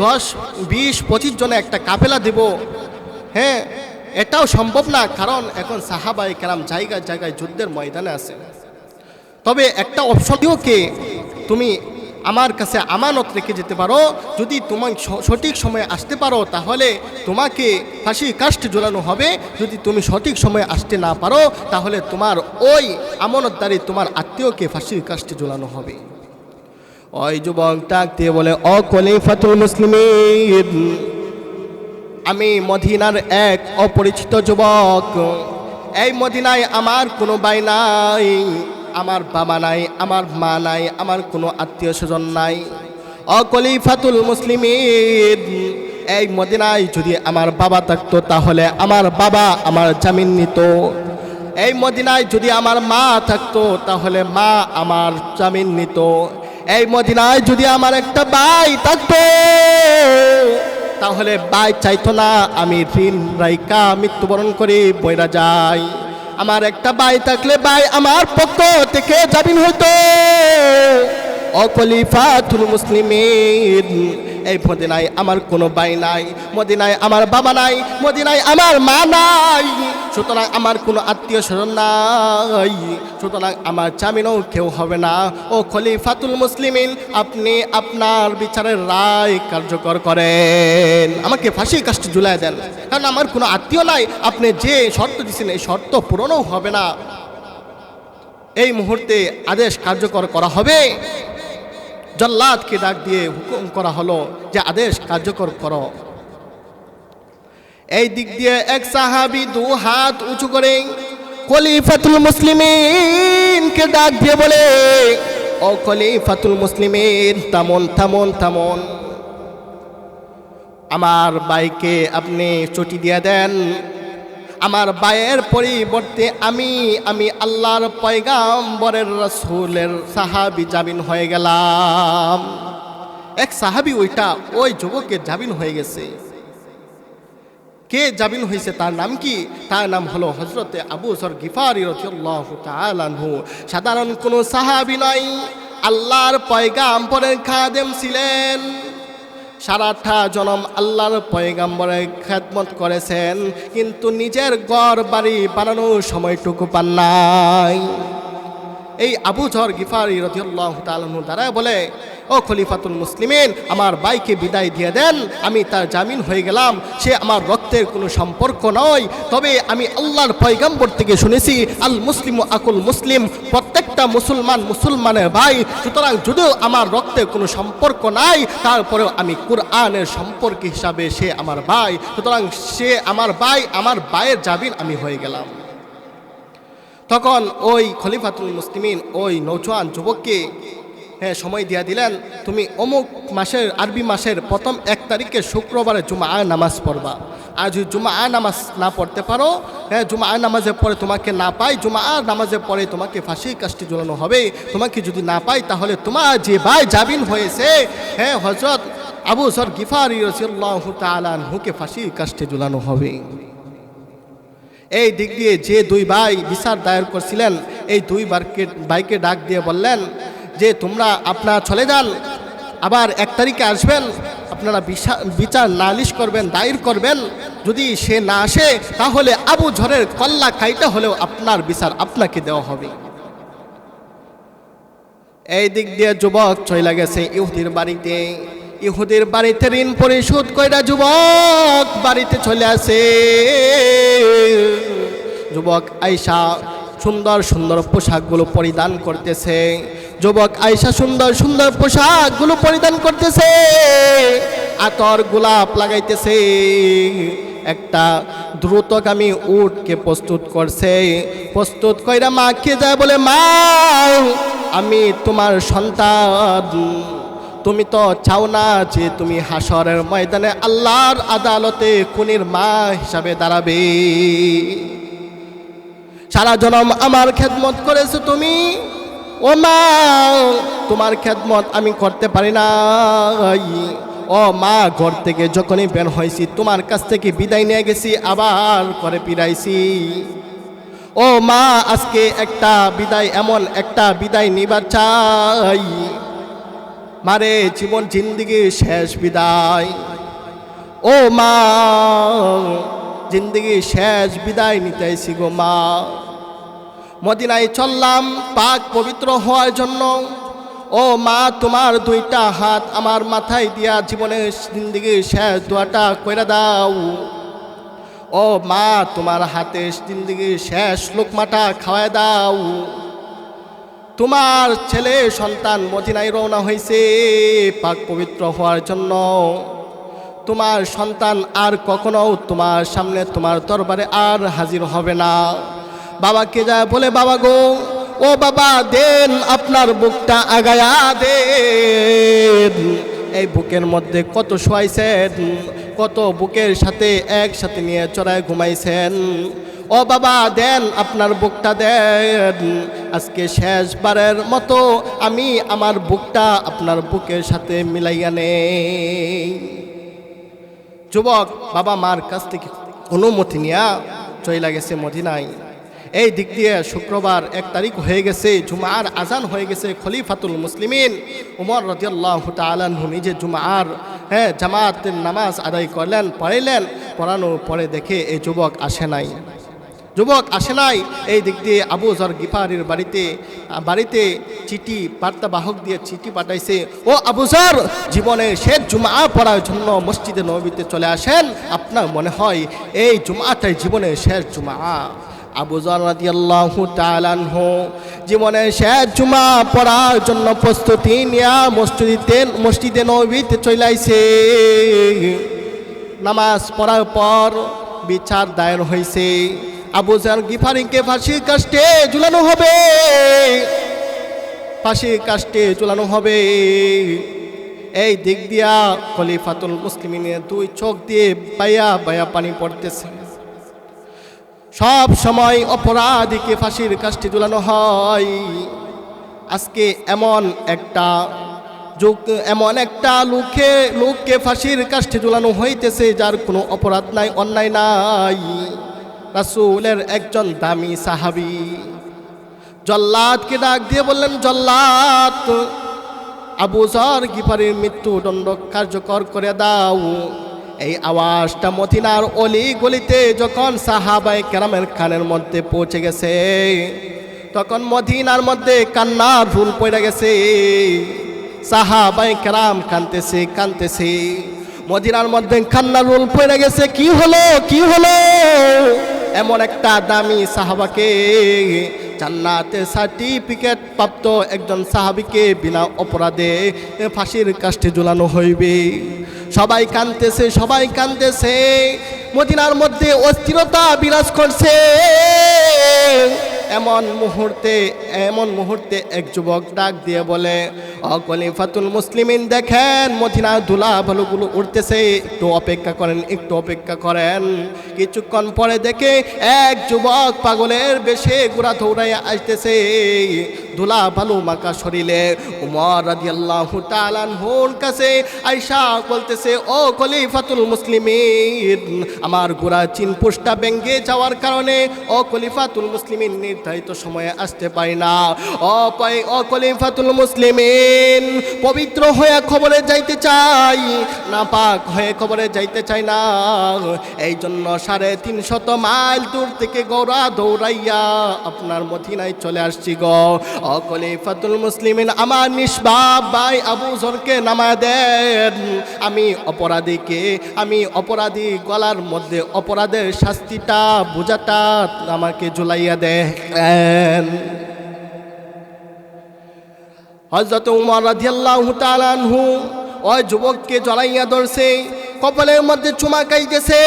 10-20-25 জনে একটা কাফেলা দেব, হ্যাঁ এটাও সম্ভব না, কারণ এখন সাহাবায়ে কেরাম জায়গায় জায়গায় যুদ্ধের ময়দানে আছে। তবে একটা অপশন দিও কে তুমি আমার কাছে আমানত রেখে যেতে পারো, যদি তোমার সঠিক সময়ে আসতে পারো তাহলে তোমাকে ফাঁসি কাস্টে ঝোলানো হবে, যদি তুমি সঠিক সময়ে আসতে না পারো তাহলে তোমার ওই আমানতদারি তোমার আত্মীয়কে ফাঁসি কাস্টে ঝোলানো হবে। ওই যুবক ডাক দিয়ে বলে, ও খলিফাতুল মুসলিমিন, আমি মদিনার এক অপরিচিত যুবক, এই মদিনায় আমার কোনো ভাই নাই, আমার বাবা নাই, আমার মা নাই, আমার কোনো আত্মীয় স্বজন নাই। ও খলিফাতুল মুসলিমিন, এই মদিনায় যদি আমার বাবা থাকতো তাহলে আমার বাবা আমার জামিন নিত, এই মদিনায় যদি আমার মা থাকতো তাহলে মা আমার জামিন নিত, এই মদিনায় যদি আমার একটা ভাই থাকতো তাহলে ভাই চাইতো না আমি ঋণ রাইকা মৃত্যুবরণ করে বইরা যাই, আমার একটা ভাই থাকলে ভাই আমার পক্ষ থেকে জামিন হইতো। ও খলিফাতুল মুসলিমিন, এই মদিনায় আমার কোনো ভাই নাই, মদিনায় আমার বাবা নাই, মদিনায় আমার মা নাই, সুতরাং আমার কোনো আত্মীয় স্বজন নাই, সুতরাং আমার জামিনও কেউ হবে না। ও খলিফাতুল মুসলিমিন, আপনি আপনার বিচারের রায় কার্যকর করেন, আমাকে ফাঁসি কাস্টে ঝুলাই দেন, কারণ আমার কোনো আত্মীয় নাই, আপনি যে শর্ত দিচ্ছেন এই শর্ত পূরণও হবে না। এই মুহূর্তে আদেশ কার্যকর করা হবে। জল্লাদকে ডাক দিয়ে হুকুম করা হলো যে আদেশ কার্যকর করো। এই দিক দিয়ে এক সাহাবী 2 হাত উঁচু করে খলিফাতুল মুসলিমিনকে ডাক দিয়ে বলে, ও খলিফাতুল মুসলিমিন, থামুন থামুন থামুন, আমার ভাইকে আপনি ছুটি দিয়ে দেন, আমার ভাইয়ের পরিবর্তে আমি আল্লাহর পয়গাম্বরের রাসূলের সাহাবী জামিন হয়ে গেলাম। এক সাহাবী ওই যুবকের জামিন হয়ে গেছে। কে জামিন হয়েছে তার নাম কি? তার নাম হলো হযরতে আবু যর গিফারি রাদিয়াল্লাহু তাআলা আনহু। সাধারণ কোনো সাহাবী নয়, আল্লাহর পয়গাম্বরের খাদেম ছিলেন, সারাটা জনম আল্লাহর পয়গাম্বরের খেদমত করেছেন, কিন্তু নিজের ঘর বাড়ি বানানোর সময়টুকু পান নাই। এই আবু যর গিফারি রাদিয়াল্লাহু তাআলা আনহু দাঁড়ায় বলে, ও খলিফাতুল মুসলিমিন, আমার ভাইকে বিদায় দিয়ে দেন, আমি তার জামিন হয়ে গেলাম, সে আমার রক্তের কোনো সম্পর্ক নয়, তবে আমি আল্লাহর পয়গাম্বর থেকে শুনেছি আল মুসলিমু আকুল মুসলিম, প্রত্যেকটা মুসলমান মুসলমানের ভাই, সুতরাং যদিও আমার রক্তের কোনো সম্পর্ক নাই তারপরেও আমি কুরআনের সম্পর্ক হিসাবে সে আমার ভাই, সুতরাং সে আমার ভাই, আমার ভাইয়ের জামিন আমি হয়ে গেলাম। তখন ওই খলিফাতুল মুসলিমিন ওই নৌজওয়ান যুবককে সময় দিয়া দিলেন, তুমি অমুক মাসের আরবি মাসের প্রথম 1 তারিখে শুক্রবারে জুমা নামাজ পড়বা, আর যদি জুমা নামাজ না পড়তে পারো, জুমা নামাজের পরে তোমাকে না পাই, জুমা নামাজের পরে তোমাকে ফাঁসি কাস্টে ঝুলানো হবে, তোমাকে যদি না পাই তাহলে তোমার যে ভাই জামিন হয়েছে হযরত আবু যর গিফারি রাদিয়াল্লাহু তাআলা আনহুকে ফাঁসি কাস্টে ঝুলানো হবে। এই দিক দিয়ে যে 2 ভাই বিচার দায়ের করছিলেন, এই 2 ভাইকে ডাক দিয়ে বললেন যে তোমরা আপনারা চলে যান, আবার 1 তারিখে আসবেন, আপনারা বিচার নালিশ করবেন, দায়ের করবেন। যদি সে না আসে তাহলে আবু জরের কল্লা কাইটা হলেও আপনার বিচার আপনাকে দেওয়া হবে। এই দিক দিয়ে যুবক চলে গেছে ইহুদির বাড়িতে। ইহুদির বাড়িতে ঋণ পরিশোধ কইরা যুবক বাড়িতে চলে আসে। যুবক আয়েশা সুন্দর সুন্দর পোশাকগুলো পরিধান করতেছে। যুবক আয়েশা সুন্দর সুন্দর পোশাকগুলো পরিধান করতেছে, আতর গোলাপ লাগাইতেছে, একটা দ্রুতগামী উটকে প্রস্তুত করছে। প্রস্তুত কইরা মাকে যায় বলে, মা আমি তোমার সন্তান, তুমি তো চাও না যে তুমি হাসরের ময়দানে আল্লাহর আদালতে খুনির মা হিসাবে দাঁড়াবে। সারা জনম আমার খেদমত করেছো তুমি, ও মা তোমার খেদমত আমি করতে পারি না। ও মা ঘর থেকে যখনই বের হয়েছি তোমার কাছ থেকে বিদায় নিয়ে গেছি, আবার করে ফিরাইছি। ও মা আজকে একটা বিদায়, এমন একটা বিদায় নিবার চাই, মারে জীবন জিন্দিগির শেষ বিদায়। ও মা জিন্দিগির শেষ বিদায় নিতেছি গো মা। মদিনায় চললাম পাক পবিত্র হওয়ার জন্য। ও মা তোমার দুইটা হাত আমার মাথায় দিয়া জীবনের জিন্দিগির শেষ দোয়াটা কইরা দাও। ও মা তোমার হাতে জিন্দিগির শেষ লোকমাটা খাওয়ায় দাও। তোমার ছেলে সন্তান মদিনায় রওনা হয়েছে পাক পবিত্র হওয়ার জন্য। তোমার সন্তান আর কখনো তোমার সামনে তোমার দরবারে আর হাজির হবে না। বাবাকে যায় বলে, বাবা গো, ও বাবা দেন আপনার বুকটা আগায়া দেন। এই বুকের মধ্যে কত শোয়াইছেন, কত বুকের সাথে একসাথে নিয়ে চড়ায় ঘুমাইছেন। ও বাবা দেন আপনার বুকটা দেন, আজকে শেষবারের মতো আমি আমার বুকটা আপনার বুকের সাথে মিলাইয়া নেই। যুবক বাবা মার কাছ থেকে অনুমতি নিয়া চলে গেছে মদিনায়। এই দিক দিয়ে শুক্রবার 1 তারিখ হয়ে গেছে, জুমার আজান হয়ে গেছে। খলিফাতুল মুসলিমিন উমর রাদিয়াল্লাহু তাআলা আনহু নিজে জুমার জামাতের নামাজ আদায় করলেন, পড়াইলেন। পড়ানোর পরে দেখে এই যুবক আসে নাই। এই দিক দিয়ে আবু যর গিফারির বাড়িতে চিঠি বার্তাবাহক দিয়ে চিঠি পাঠাইছে, ও আবু যর জীবনে শেষ জুমা পড়ার জন্য মসজিদে নববীতে চলে আসেন, আপনার মনে হয় এই জুমাটাই জীবনের শেষ জুমা। আবু যর রাদিয়াল্লাহু তাআলা আনহু জীবনের শেষ জুমা পড়ার জন্য প্রস্তুতি নিয়ে মসজিদে নববীতে চলে আইছে। নামাজ পড়ার পর বিচার দায়ের হয়েছে, আবু যর গিফারিকে ফাঁসির কাস্টে ঝুলানো হবে, ফাঁসির কাস্টে ঝুলানো হবে। এই দিক দিয়া খলিফাতুল মুসলিমিনের 2 চোখ দিয়ে বায়া বায়া পানি পড়তেছে। সব সময় অপরাধীকে ফাঁসির কাস্টে ঝুলানো হয়। আজকে এমন একটা লোককে ফাঁসির কাস্টে ঝুলানো হইতেছে যার কোনো অপরাধ নাই, অন্যায় নাই। রাসূলের একজন দামি সাহাবী জল্লাদকে ডাক দিয়ে বললেন, জল্লাদ আবু যর গিফারির মৃত্যুদণ্ড কার্যকর করে দাও। এই আওয়াজটা মদিনার অলি গলিতে যখন সাহাবায়ে কেরামের কানের মধ্যে পৌঁছে গেছে, তখন মদিনার মধ্যে কান্নার রুল পড়ে গেছে। সাহাবায়ে কেরাম কাঁদতেছে। মদিনার মধ্যে কান্নার রুল পড়ে গেছে। কি হলো? এমন একটা দামি সাহাবাকে, জান্নাতের সার্টিফিকেট প্রাপ্ত একজন সাহাবীকে বিনা অপরাধে ফাঁসির কাস্টে ঝুলানো হইবে। সবাই কাঁদতেছে। মদিনার মধ্যে অস্থিরতা বিরাজ করছে। এমন মুহূর্তে এক যুবক ডাক দিয়ে বলে, ও খলিফাতুল মুসলিমিন দেখেন মদিনার ধুলা ভালুগুলো উঠতেছে, একটু অপেক্ষা করেন। কিছুক্ষণ পরে দেখে এক যুবক পাগলের বেশে ঘোড়া দৌড়াইয়া আসতেছে। ধুলা বালু মাকা শরীরে উমর রাদিয়াল্লাহু তাআলা আনহুর কাছে আয়েশা বলতেছে, ও খলিফাতুল মুসলিমিন, আমার গোরা চিনপুষ্টা ভেঙে যাওয়ার কারণে ও খলিফাতুল মুসলিমিন নির্ধারিত সময়ে আসতে পারি না। ও খলিফাতুল মুসলিমিন, পবিত্র হয়ে খবরে যাইতে চাই, নাপাক হয়ে খবরে যাইতে চাই না। এই জন্য 350 মাইল দূর থেকে দৌড়াইয়া আপনার মদিনায় চলে আসছি গো। ও খলিফাতুল মুসলিমিন, আমার নিষ্পাপ ভাই আবু যরকে নামায় দেন। আমি অপরাধী, গলার মধ্যে অপরাধের শাস্তিটা বোঝাটা আমাকে ঝুলাইয়া দেন। হযরত উমর রাদিয়াল্লাহু তাআলা আনহু ওই যুবককে জড়াইয়া ধরছে, কপালের মধ্যে চুমা খাইতেছে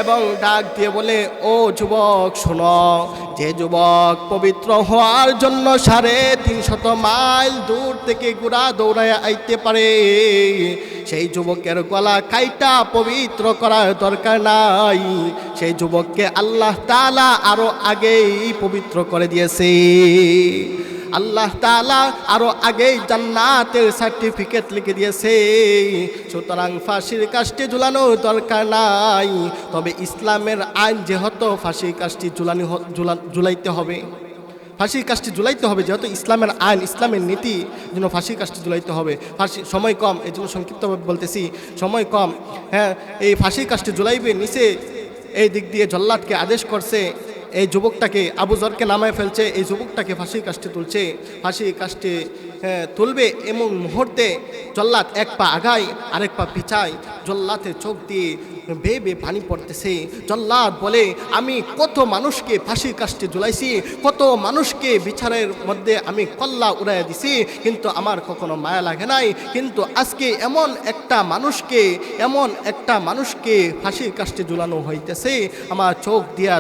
এবং ডাক দিয়ে বলে, ও যুবক শোনো, যে যুবক পবিত্র হওয়ার জন্য 350 মাইল দূর থেকে দৌড়ায় আইতে পারে, সেই যুবকের গলা কাইটা পবিত্র করার দরকার নাই। সেই যুবককে আল্লাহ তাআলা আরো আগেই পবিত্র করে দিয়েছে। আল্লাহ তাআলা আরো আগেই জান্নাতের সার্টিফিকেট লিখে দিয়েছে। সুতরাং ফাঁসির কাষ্ঠে ঝুলানোর দরকার নাই। তবে ইসলামের আইন যেহেতু ফাঁসির কাষ্ঠে ঝুলাইতে হবে, ফাঁসির কাষ্ঠে ঝুলাইতে হবে, যেহেতু ইসলামের আইন, ইসলামের নীতি, যেন ফাঁসির কাষ্ঠে ঝুলাইতে হবে। সময় কম, এই জন্য সংক্ষিপ্তভাবে বলতেছি, সময় কম। হ্যাঁ, এই ফাঁসির কাষ্ঠে ঝুলাইবে নিচে, এই দিক দিয়ে জল্লাদকে আদেশ করছে, এই যুবকটাকে আবু যরকে নামায় ফেলছে, এই যুবকটাকে ফাঁসির কাষ্ঠে তুলছে। ফাঁসির কাষ্ঠে তুলবে এমন মুহূর্তে জল্লাদ এক পা আগায় আরেক পা পিছায়, জল্লাদের চোখ দিয়ে বেয়ে পানি পড়তেছে। জল্লাদ বলে, আমি কত মানুষকে ফাঁসির কাষ্ঠে ঝুলাইছি, কত মানুষকে বিচারের মধ্যে আমি কল্লা উড়াইয়া দিছি, কিন্তু আমার কখনো মায়া লাগে নাই। কিন্তু আজকে এমন একটা মানুষকে ফাঁসির কাষ্ঠে ঝুলানো হইতেছে, আমার চোখ দিয়া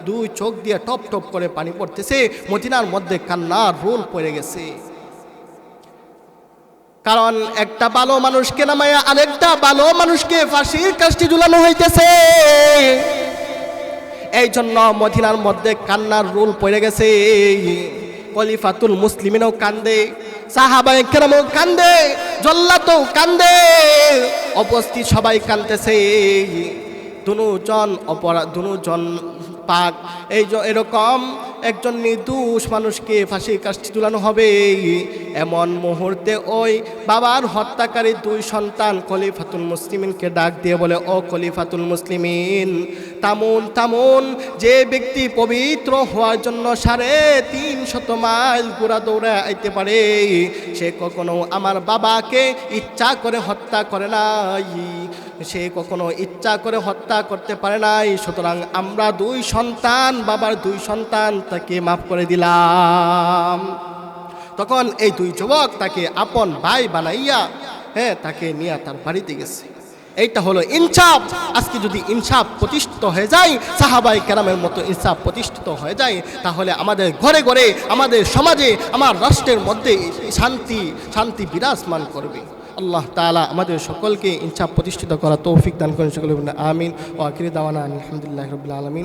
দুই চোখ দিয়া টপ টপ করে পানি পড়তেছে, মদিনার মধ্যে কান্নার রোল পড়ে গেছে। কারণ একটা ভালো মানুষকে নামায়া আরেকটা ভালো মানুষকে ফাঁসির কাষ্ঠে ঝুলানো হইতেছে। এই জন্য মদিনার মধ্যে কান্নার রোল পড়ে গেছে। খলিফাতুল মুসলিমিনও কান্দে, সাহাবায়ে কেরামও কান্দে, জল্লাদও কান্দে, উপস্থিত সবাই কান্দতেছে। দুজন পাক এরকম একজন নির্দোষ মানুষকে ফাঁসির কাষ্ঠে ঝুলানো হবে। এমন মুহূর্তে ওই বাবার হত্যাকারী 2 সন্তান খলিফাতুল মুসলিমিনকে ডাক দিয়ে বলে, ও খলিফাতুল মুসলিমিন, তামুন, যে ব্যক্তি পবিত্র হওয়ার জন্য 350 মাইল দৌড়ে আইতে পারে, সে কখনো আমার বাবাকে ইচ্ছা করে হত্যা করে নাই, সে কখনো ইচ্ছা করে হত্যা করতে পারে নাই। সুতরাং আমরা 2 সন্তান, বাবার 2 সন্তান, তাকে মাফ করে দিলাম। তখন এই 2 যুবক তাকে আপন ভাই বানাইয়া তাকে নিয়ে তার বাড়িতে গেছে। এইটা হলো ইনসাফ। আজকে যদি ইনসাফ প্রতিষ্ঠিত হয়ে যায়, সাহাবায়ে কেরামের মতো ইনসাফ প্রতিষ্ঠিত হয়ে যায়, তাহলে আমাদের ঘরে ঘরে, আমাদের সমাজে, আমার রাষ্ট্রের মধ্যে শান্তি বিরাজমান করবে। আল্লাহ তাআলা আমাদের সকলকে ইনসাফ প্রতিষ্ঠিত করা তৌফিক দান করেন। সকলে বলেন আমিন। ওয়া আখিরু দাওয়ানা আলহামদুলিল্লাহি রাব্বিল আলামিন।